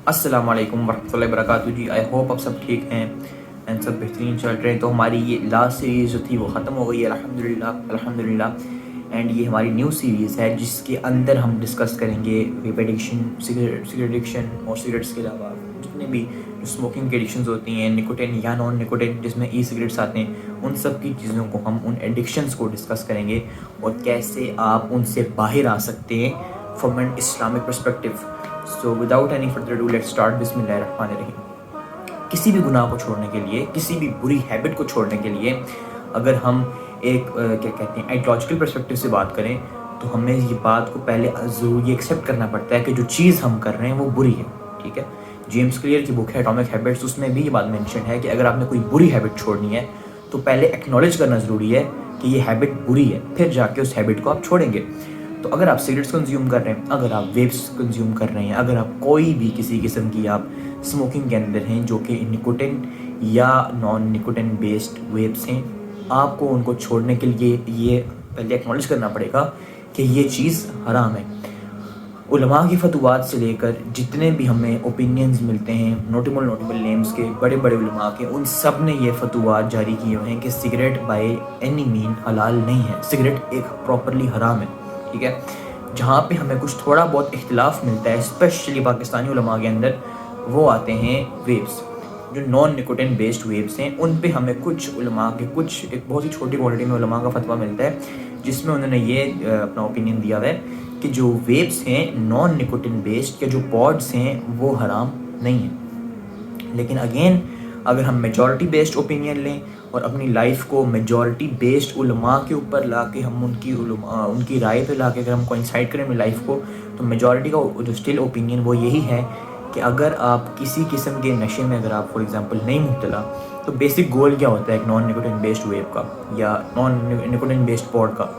अस्सलाम वालेकुम वरहमतुल्लाहि वबरकातुहू जी। आई होप आप सब ठीक हैं एंड सब बेहतरीन चल रहे हैं। तो हमारी ये लास्ट सीरीज़ जो थी वो ख़त्म हो गई है अल्हम्दुलिल्लाह अल्हम्दुलिल्लाह। एंड ये हमारी न्यू सीरीज़ है जिसके अंदर हम डिस्कस करेंगे वेप एडिक्शन, सिगरेट एडिक्शन और सिगरेट्स के अलावा जितने भी स्मोकिंग की एडिक्शंस होती हैं, निकोटिन या नॉन निकोटिन जिसमें ई सिगरेट्स आते हैं, उन सब की चीज़ों को हम उन एडिक्शंस को डिस्कस करेंगे और कैसे आप उनसे बाहर आ सकते हैं from an Islamic perspective. So without any further do let's start. बिस्मिल्लाहिर्रहमानिर्रहीम। किसी भी गुनाह को छोड़ने के लिए, किसी भी बुरी हैबिट को छोड़ने के लिए अगर हम एक क्या कहते हैं आइडियोलॉजिकल पर्सपेक्टिव से बात करें तो हमें ये बात को पहले ज़रूर ये एक्सेप्ट करना पड़ता है कि जो चीज़ हम कर रहे हैं वो बुरी है। ठीक है, जेम्स क्लियर की बुक है एटॉमिक हैबिट्स, उसमें भी ये बात मेंशन है कि अगर आपने कोई बुरी हैबिट छोड़नी है तो पहले एक्नॉलेज करना ज़रूरी है कि ये हैबिट बुरी है, फिर जाके उस हैबिट को आप छोड़ेंगे। तो अगर आप सिगरेट्स कंज्यूम कर रहे हैं, अगर आप वेप्स कंज्यूम कर रहे हैं, अगर आप कोई भी किसी किस्म की आप स्मोकिंग के अंदर हैं जो कि निकोटिन या नॉन निकोटिन बेस्ड वेप्स हैं, आपको उनको छोड़ने के लिए ये पहले एक्नॉलेज करना पड़ेगा कि ये चीज़ हराम है। उलमा की फतवात से लेकर जितने भी हमें ओपिनियंस मिलते हैं नोटेबल नेम्स के, बड़े बड़े उलमा के, उन सब ने ये फतवात जारी किए हुए हैं कि सिगरेट बाय एनी मीन हलाल नहीं है, सिगरेट एक प्रॉपरली हराम है। ठीक है, जहाँ पे हमें कुछ थोड़ा बहुत इख्तिलाफ मिलता है स्पेशली पाकिस्तानी उलमा के अंदर, वो आते हैं वेप्स, जो नॉन निकोटिन बेस्ड वेप्स हैं। उन पे हमें कुछ उलमा के एक बहुत ही छोटी क्वालिटी में उलमा का फतवा मिलता है जिसमें उन्होंने ये अपना ओपिनियन दिया हुआ है कि जो वेप्स हैं नॉन निकोटिन बेस्ड या जो पॉड्स हैं वो हराम नहीं है। लेकिन अगेन अगर हम मेजॉरिटी बेस्ड ओपिनियन लें और अपनी लाइफ को मेजॉरिटी बेस्ड उलमा के ऊपर ला के हम उनकी राय पे ला के अगर हम कोइंसाइड करें अपनी लाइफ को, तो मेजॉरिटी का जो स्टिल ओपिनियन वो यही है कि अगर आप किसी किस्म के नशे में अगर आप फॉर एग्जांपल नहीं मुब्तला, तो बेसिक गोल क्या होता है एक नॉन निकोटिन बेस्ड वेप का या नॉन निकोटिन बेस्ड पॉड का?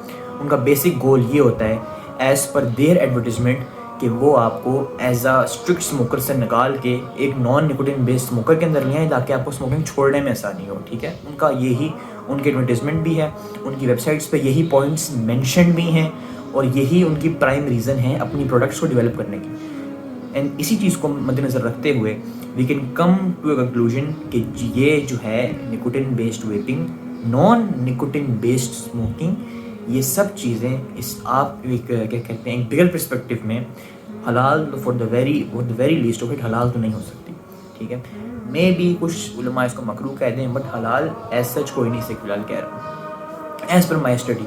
उनका बेसिक गोल ये होता है एज़ पर देयर एडवर्टिजमेंट कि वो आपको एज अ स्ट्रिक्ट स्मोकर से निकाल के एक नॉन निकोटिन बेस्ड स्मोकर के अंदर ले आए ताकि आपको स्मोकिंग छोड़ने में आसानी हो। ठीक है, उनका यही उनके एडवर्टिजमेंट भी है, उनकी वेबसाइट्स पे यही पॉइंट्स मेंशन भी हैं और यही उनकी प्राइम रीज़न है अपनी प्रोडक्ट्स को डेवलप करने की। एंड इसी चीज़ को मद्देनज़र रखते हुए we can come to a conclusion कि ये जो है nicotine based vaping, non nicotine based smoking, ये सब चीज़ें इस आप क्या कहते हैं एक बिगर पर्सपेक्टिव में हलाल for the very least of it हलाल तो नहीं हो सकती। ठीक है, मे भी कुछ उलमा इसको मकरूह कह दें, बट हलाल एज सच कोई नहीं से फिलहाल कह रहा हूँ एज पर माई स्टडी।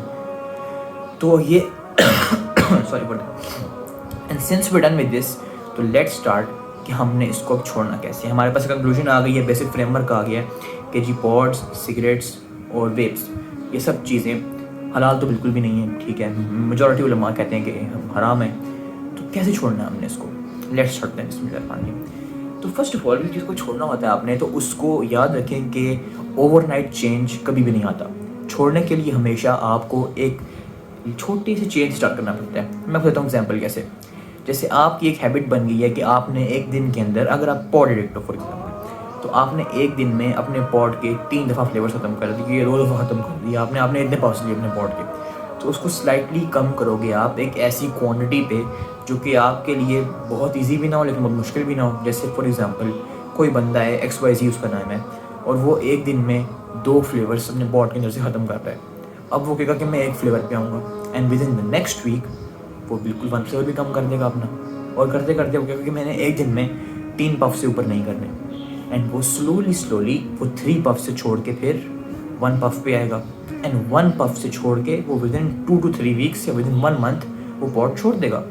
तो ये sorry but and since we done with this, तो लेट्स स्टार्ट कि हमने इसको अब छोड़ना कैसे। हमारे पास कंक्लूजन आ गई है, बेसिक फ्रेमवर्क आ गया है कि जी पॉड्स, सिगरेट्स और वेप्स ये सब चीज़ें हलाल तो बिल्कुल भी नहीं है। ठीक है, मेजॉरिटी उलमा कहते हैं कि हराम है, तो कैसे छोड़ना है हमने इसको? लेट्स स्टार्ट देन बिस्मिल्लाह। तो फर्स्ट ऑफ ऑल जिस चीज़ को छोड़ना होता है आपने, तो उसको याद रखें कि ओवरनाइट चेंज कभी भी नहीं आता। छोड़ने के लिए हमेशा आपको एक छोटी सी चेंज स्टार्ट करना पड़ता है। मैं बताता हूँ एग्जाम्पल कैसे। जैसे आपकी एक हैबिट बन गई है कि आपने एक दिन के अंदर, अगर आप पॉड एडिक्ट हो फॉर एग्जाम्पल, तो आपने एक दिन में अपने पॉड के 3 दफ़ा फ्लेवर्स ख़त्म कर दिए, 2 दफ़ा ख़त्म कर दिया आपने इतने पाउच लिए अपने पॉड के, तो उसको स्लाइटली कम करोगे आप एक ऐसी क्वांटिटी पे जो कि आपके लिए बहुत इजी भी ना हो लेकिन बहुत मुश्किल भी ना हो। जैसे फॉर एग्जांपल कोई बंदा है XYZ उसका नाम है और वो एक दिन में 2 फ्लेवर्स अपने पॉड के अंदर से ख़त्म कर रहा है। अब वो कहेगा कि मैं 1 फ्लेवर पे आऊँगा and within the next week वो बिल्कुल 1 फ्लेवर भी कम कर देगा अपना, और करते करते वो कहेगा कि मैंने एक दिन में 3 पफ से ऊपर नहीं करने, एंड वो स्लोली वो 3 पफ से छोड़ के फिर 1 पफ पे आएगा, एंड 1 पफ से छोड़ के वो विद इन 2 to 3 वीक्स या विद इन 1 मंथ वो पॉड छोड़ देगा।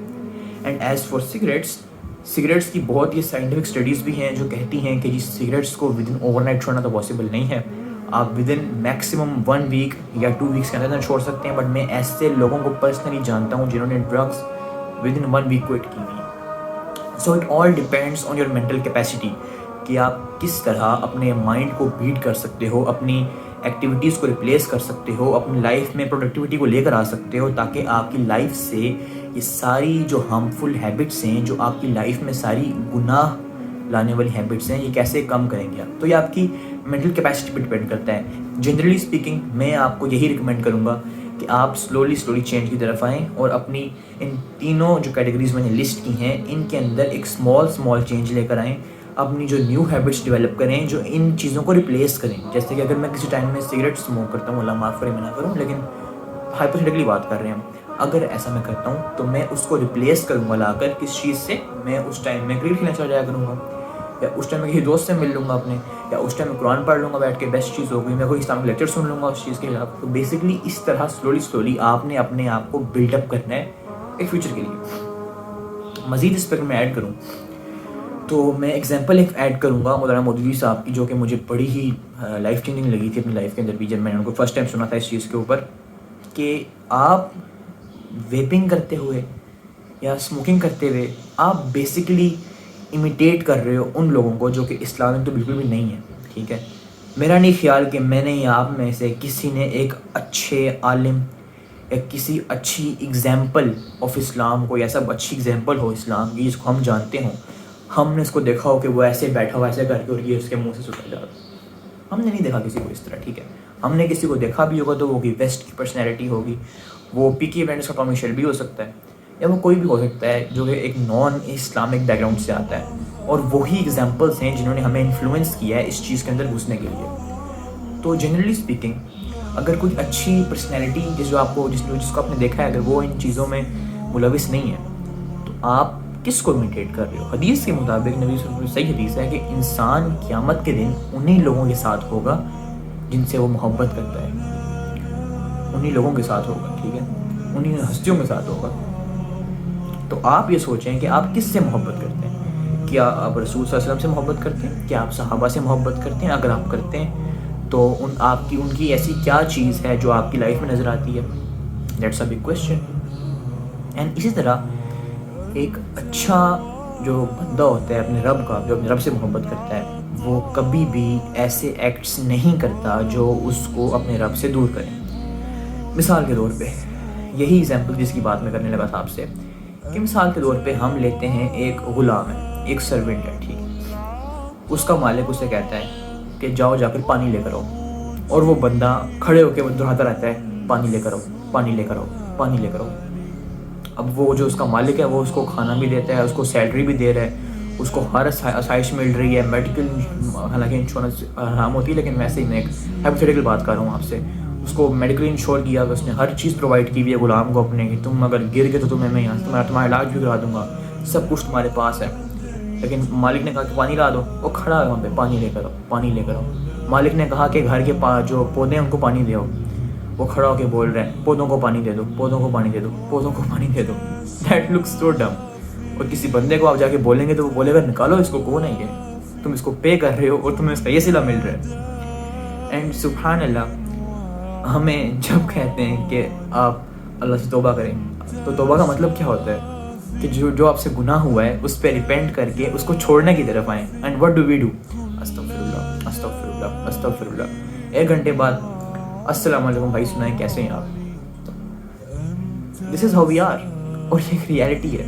एंड एज़ फॉर सिगरेट्स की बहुत ही साइंटिफिक स्टडीज़ भी हैं जो कहती हैं कि जी सिगरेट्स को विद इन ओवरनाइट छोड़ना तो पॉसिबल नहीं है। आप विद इन मैक्सिमम 1 वीक या 2 वीक्स के अंदर छोड़ सकते हैं, बट मैं ऐसे लोगों को पर्सनली जानता हूँ जिन्होंने drugs within 1 week quit की हुई है। So it all depends on your mental capacity कि आप किस तरह अपने माइंड को बीट कर सकते हो, अपनी एक्टिविटीज़ को रिप्लेस कर सकते हो, अपनी लाइफ में प्रोडक्टिविटी को लेकर आ सकते हो, ताकि आपकी लाइफ से ये सारी जो हार्मफुल हैबिट्स हैं, जो आपकी लाइफ में सारी गुनाह लाने वाली हैबिट्स हैं, ये कैसे कम करेंगे आप। तो ये आपकी मेंटल कैपेसिटी पर डिपेंड करता है। जनरली स्पीकिंग मैं आपको यही रिकमेंड करूँगा کہ آپ سلولی چینج کی طرف آئیں اور اپنی ان تینوں جو کیٹیگریز میں نے لسٹ کی ہیں ان کے اندر ایک اسمال چینج لے کر آئیں، اپنی جو نیو ہیبٹس ڈیولپ کریں جو ان چیزوں کو ریپلیس کریں. جیسے کہ اگر میں کسی ٹائم میں سگریٹ اسموک کرتا ہوں، اللہ معاف کرے میں نہ کروں، لیکن ہائپوتھیٹیکلی بات کر رہے ہیں ہم، اگر ایسا میں کرتا ہوں تو میں اس کو ریپلیس کروں گا لا کر کس چیز سے، میں اس ٹائم میں کرکٹ کھیلنا چلا جایا کروں گا، یا اس ٹائم میں کسی دوست سے مل لوں گا اپنے، یا اس ٹائم میں قرآن پڑھ لوں گا بیٹھ کے، بیسٹ چیز ہوگی، میں کوئی اسلامک لیکچر سن لوں گا اس چیز کے خلاف. تو بیسکلی اس طرح سلولی آپ نے اپنے آپ کو بلڈ اپ کرنا ہے ایک فیوچر کے لیے. مزید اس پر میں ایڈ کروں تو میں ایگزامپل ایک ایڈ کروں گا مولانا مودودی صاحب کی، جو کہ مجھے بڑی ہی لائف چینجنگ لگی تھی اپنی لائف کے اندر بھی، جب میں نے ان کو فرسٹ ٹائم سنا تھا اس چیز کے اوپر، کہ آپ ویپنگ کرتے ہوئے یا اسموکنگ کرتے ہوئے آپ بیسکلی امیٹیٹ کر رہے ہو ان لوگوں کو جو کہ اسلامک تو بالکل بھی نہیں ہے. ٹھیک ہے، میرا نہیں خیال کہ میں نے یا آپ میں سے کسی نے ایک اچھے عالم یا کسی اچھی اگزامپل آف اسلام کو، یا سب اچھی اگزامپل ہو اسلام کی جس کو ہم جانتے ہوں، ہم نے اس کو دیکھا ہو کہ وہ ایسے بیٹھا ہوا ایسے کر کے اور یہ اس کے منہ سے سٹا جا رہا. ہم نے نہیں دیکھا کسی کو اس طرح. ٹھیک ہے، ہم نے کسی کو دیکھا بھی ہوگا تو وہ ویسٹ کی پرسنالٹی ہوگی، وہ پی کے ایونٹس کا ٹامی شیلبی ہو سکتا ہے، یا وہ کوئی بھی ہو سکتا ہے جو کہ ایک نان اسلامک بیک گراؤنڈ سے آتا ہے، اور وہی ایگزامپلس ہیں جنہوں نے ہمیں انفلوئنس کیا ہے اس چیز کے اندر گھسنے کے لیے. تو جنرلی اسپیکنگ اگر کوئی اچھی پرسنالٹی جس کو آپ نے دیکھا ہے اگر وہ ان چیزوں میں ملوث نہیں ہے تو آپ کس کو امیٹیٹ کر رہے ہو؟ حدیث کے مطابق نبی صلی اللہ علیہ وسلم صحیح حدیث ہے کہ انسان قیامت کے دن انہی لوگوں کے ساتھ ہوگا جن سے وہ محبت کرتا ہے، انہی لوگوں کے ساتھ ہوگا. ٹھیک ہے، انہی ہستیوں کے ساتھ ہوگا. تو آپ یہ سوچیں کہ آپ کس سے محبت کرتے ہیں. کیا آپ رسول صلی اللہ علیہ وسلم سے محبت کرتے ہیں؟ کیا آپ صحابہ سے محبت کرتے ہیں؟ اگر آپ کرتے ہیں تو ان کی ایسی کیا چیز ہے جو آپ کی لائف میں نظر آتی ہے؟ That's a big question. And اسی طرح ایک اچھا جو بندہ ہوتا ہے اپنے رب کا، جو اپنے رب سے محبت کرتا ہے، وہ کبھی بھی ایسے ایکٹس نہیں کرتا جو اس کو اپنے رب سے دور کریں. مثال کے طور پہ یہی ایگزامپل جس کی بات میں کرنے لگا تھا آپ سے، کہ مثال کے طور پہ ہم لیتے ہیں ایک غلام ہے، ایک سرونٹ ہے. ٹھیک ہے، اس کا مالک اسے کہتا ہے کہ جاؤ جا کر پانی لے کر آؤ، اور وہ بندہ کھڑے ہو کے دہراتا رہتا ہے پانی لے کر آؤ، پانی لے کر آؤ، پانی لے کر آؤ. اب وہ جو اس کا مالک ہے وہ اس کو کھانا بھی دیتا ہے، اس کو سیلری بھی دے رہا ہے، اس کو ہر آسائش مل رہی ہے، میڈیکل، حالانکہ انشورنس حرام ہوتی ہے لیکن ویسے ہی میں ایک ہائپوتھیٹیکل بات کر رہا ہوں آپ سے، اس کو میڈیکل انشور کیا، اس نے ہر چیز پرووائڈ کی ہوئی ہے غلام کو اپنے، کہ تم اگر گر گئے تو تمہیں میں یہاں تمہارا علاج بھی کرا دوں گا، سب کچھ تمہارے پاس ہے. لیکن مالک نے کہا کہ پانی لا دو، وہ کھڑا ہے وہاں پہ، پانی لے کر آؤ، پانی لے کر آؤ. مالک نے کہا کہ گھر کے جو پودے ہیں ان کو پانی دے آؤ، وہ کھڑا ہو کے بول رہے ہیں پودوں کو پانی دے دو، پودوں کو پانی دے دو، پودوں کو پانی دے دو. That looks so dumb. اور کسی بندے کو آپ جا کے بولیں گے تو وہ بولے گا نکالو اس کو، کون ہے یہ، تم اس کو پے کر رہے ہو اور تمہیں اس کا یہ صلہ مل رہا ہے. اینڈ سبحان اللہ، ہمیں جب کہتے ہیں کہ آپ اللہ سے توبہ کریں تو توبہ کا مطلب کیا ہوتا ہے کہ جو آپ سے گناہ ہوا ہے اس پہ ریپینٹ کر کے اس کو چھوڑنے کی طرف آئیں. And what do we do? استغفر اللہ، استغفر اللہ، استغفر اللہ. 1 گھنٹے بعد السلام علیکم بھائی سنائیں کیسے ہیں آپ. دس از ہاؤ وی آر، اور یہ ایک ریالٹی ہے.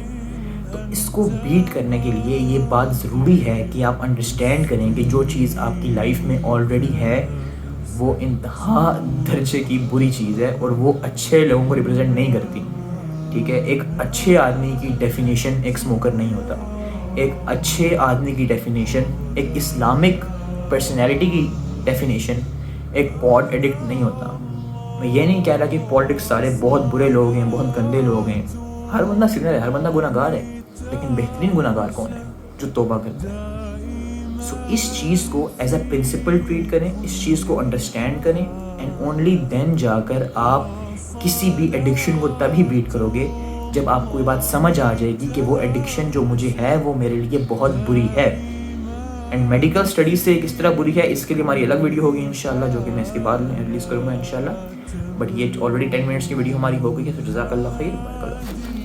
تو اس کو بیٹ کرنے کے لیے یہ بات ضروری ہے کہ آپ انڈرسٹینڈ کریں کہ جو چیز آپ کی لائف میں آلریڈی ہے وہ انتہا درجے کی بری چیز ہے اور وہ اچھے لوگوں کو ریپرزینٹ نہیں کرتی. ٹھیک ہے، ایک اچھے آدمی کی ڈیفینیشن ایک اسموکر نہیں ہوتا. ایک اچھے آدمی کی ڈیفینیشن، ایک اسلامک پرسنالٹی کی ڈیفینیشن ایک پاٹ ایڈکٹ نہیں ہوتا. میں یہ نہیں کہہ رہا کہ پالیٹکس سارے بہت برے لوگ ہیں، بہت گندے لوگ ہیں. ہر بندہ سنر ہے، ہر بندہ گناہ گار ہے، لیکن بہترین گناہ گار کون ہے؟ جو توبہ کرتا ہے. سو اس چیز کو ایز اے پرنسپل ٹریٹ کریں، اس چیز کو انڈرسٹینڈ کریں، اینڈ اونلی دین جا کر آپ کسی بھی ایڈکشن کو تبھی بیٹ کرو گے جب آپ کو یہ بات سمجھ آ جائے گی کہ وہ ایڈکشن جو مجھے ہے وہ میرے لیے بہت بری ہے. اینڈ میڈیکل اسٹڈیز سے کس طرح بری ہے اس کے لیے ہماری الگ ویڈیو ہوگی انشاءاللہ، جو کہ میں اس کے بعد ریلیز کروں گا انشاءاللہ. بٹ یہ آلریڈی 10 منٹس کی ویڈیو ہماری ہو گئی ہے. تو جزاک اللہ خیر.